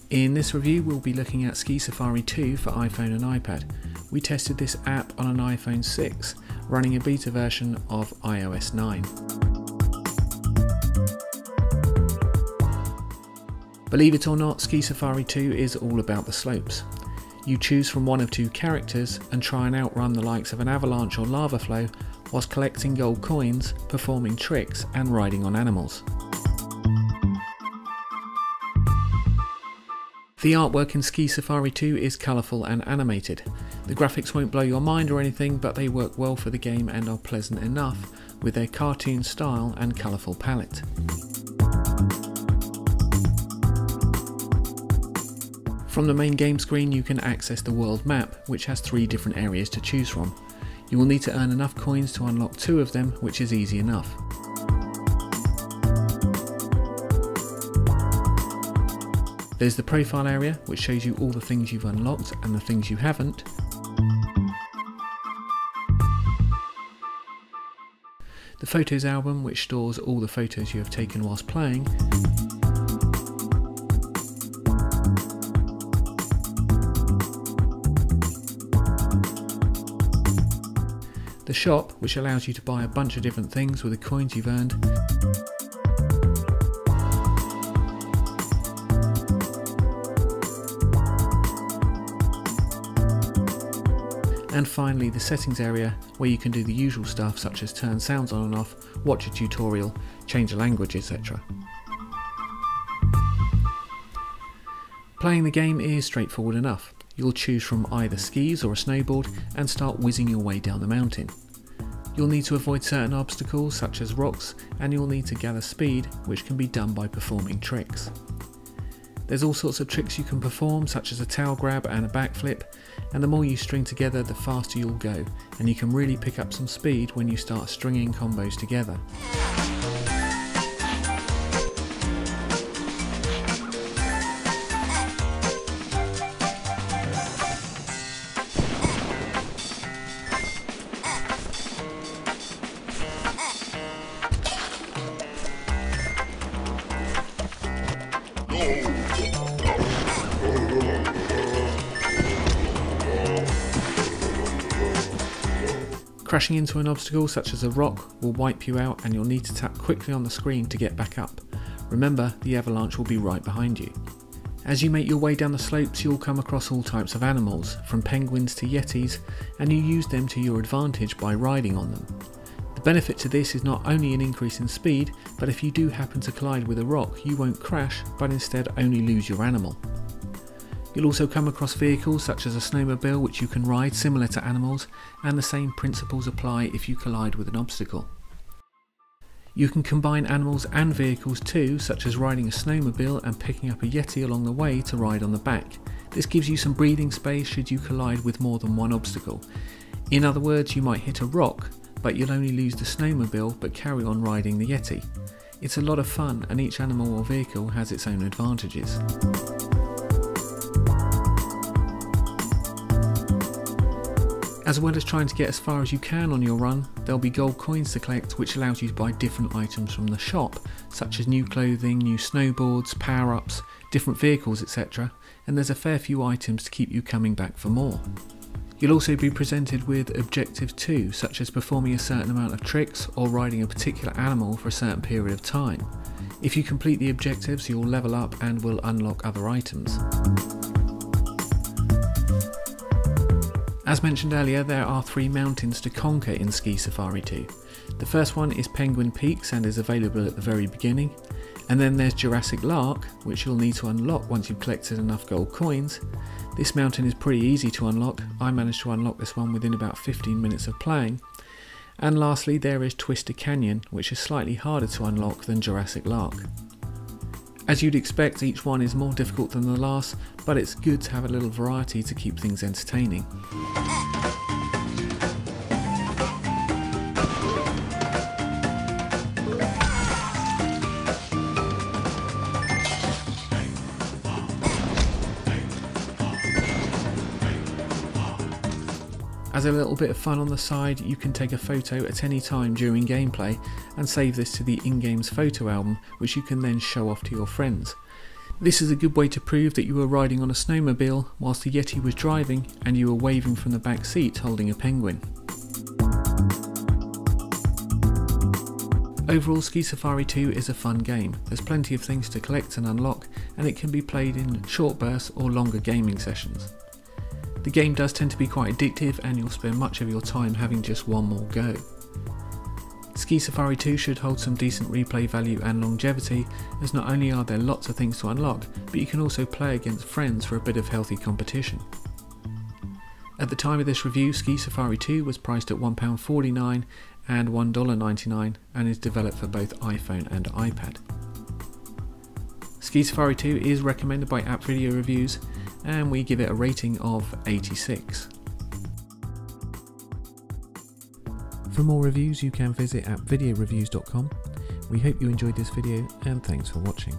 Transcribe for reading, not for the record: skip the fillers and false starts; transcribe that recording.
In this review we'll be looking at Ski Safari 2 for iPhone and iPad. We tested this app on an iPhone 6 running a beta version of iOS 9. Believe it or not, Ski Safari 2 is all about the slopes. You choose from one of two characters and try and outrun the likes of an avalanche or lava flow whilst collecting gold coins, performing tricks and riding on animals. The artwork in Ski Safari 2 is colourful and animated. The graphics won't blow your mind or anything, but they work well for the game and are pleasant enough with their cartoon style and colourful palette. From the main game screen you can access the world map, which has 3 different areas to choose from. You will need to earn enough coins to unlock 2 of them, which is easy enough. There's the profile area, which shows you all the things you've unlocked and the things you haven't. The photos album, which stores all the photos you have taken whilst playing. The shop, which allows you to buy a bunch of different things with the coins you've earned. And finally the settings area, where you can do the usual stuff such as turn sounds on and off, watch a tutorial, change the language, etc. Playing the game is straightforward enough. You'll choose from either skis or a snowboard and start whizzing your way down the mountain. You'll need to avoid certain obstacles such as rocks, and you'll need to gather speed, which can be done by performing tricks. There's all sorts of tricks you can perform, such as a tail grab and a backflip, and the more you string together the faster you'll go, and you can really pick up some speed when you start stringing combos together. Crashing into an obstacle such as a rock will wipe you out, and you'll need to tap quickly on the screen to get back up. Remember, the avalanche will be right behind you. As you make your way down the slopes you'll come across all types of animals, from penguins to yetis, and you use them to your advantage by riding on them. The benefit to this is not only an increase in speed, but if you do happen to collide with a rock you won't crash, but instead only lose your animal. You'll also come across vehicles such as a snowmobile which you can ride similar to animals, and the same principles apply if you collide with an obstacle. You can combine animals and vehicles too, such as riding a snowmobile and picking up a yeti along the way to ride on the back. This gives you some breathing space should you collide with more than one obstacle. In other words, you might hit a rock, but you'll only lose the snowmobile but carry on riding the yeti. It's a lot of fun, and each animal or vehicle has its own advantages. As well as trying to get as far as you can on your run, there'll be gold coins to collect, which allows you to buy different items from the shop, such as new clothing, new snowboards, power-ups, different vehicles, etc. And there's a fair few items to keep you coming back for more. You'll also be presented with objectives too, such as performing a certain amount of tricks or riding a particular animal for a certain period of time. If you complete the objectives you'll level up and will unlock other items. As mentioned earlier, there are 3 mountains to conquer in Ski Safari 2. The first one is Penguin Peaks and is available at the very beginning, and then there's Jurassic Lark, which you'll need to unlock once you've collected enough gold coins. This mountain is pretty easy to unlock. I managed to unlock this one within about 15 minutes of playing. And lastly there is Twister Canyon, which is slightly harder to unlock than Jurassic Lark. As you'd expect, each one is more difficult than the last, but it's good to have a little variety to keep things entertaining. As a little bit of fun on the side, you can take a photo at any time during gameplay and save this to the in-game's photo album, which you can then show off to your friends. This is a good way to prove that you were riding on a snowmobile whilst the Yeti was driving and you were waving from the back seat holding a penguin. Overall, Ski Safari 2 is a fun game. There's plenty of things to collect and unlock, and it can be played in short bursts or longer gaming sessions. The game does tend to be quite addictive and you'll spend much of your time having just one more go. Ski Safari 2 should hold some decent replay value and longevity, as not only are there lots of things to unlock, but you can also play against friends for a bit of healthy competition. At the time of this review, Ski Safari 2 was priced at £1.49 and $1.99 and is developed for both iPhone and iPad. Ski Safari 2 is recommended by App Video Reviews and we give it a rating of 86. For more reviews you can visit appvideoreviews.com. We hope you enjoyed this video and thanks for watching.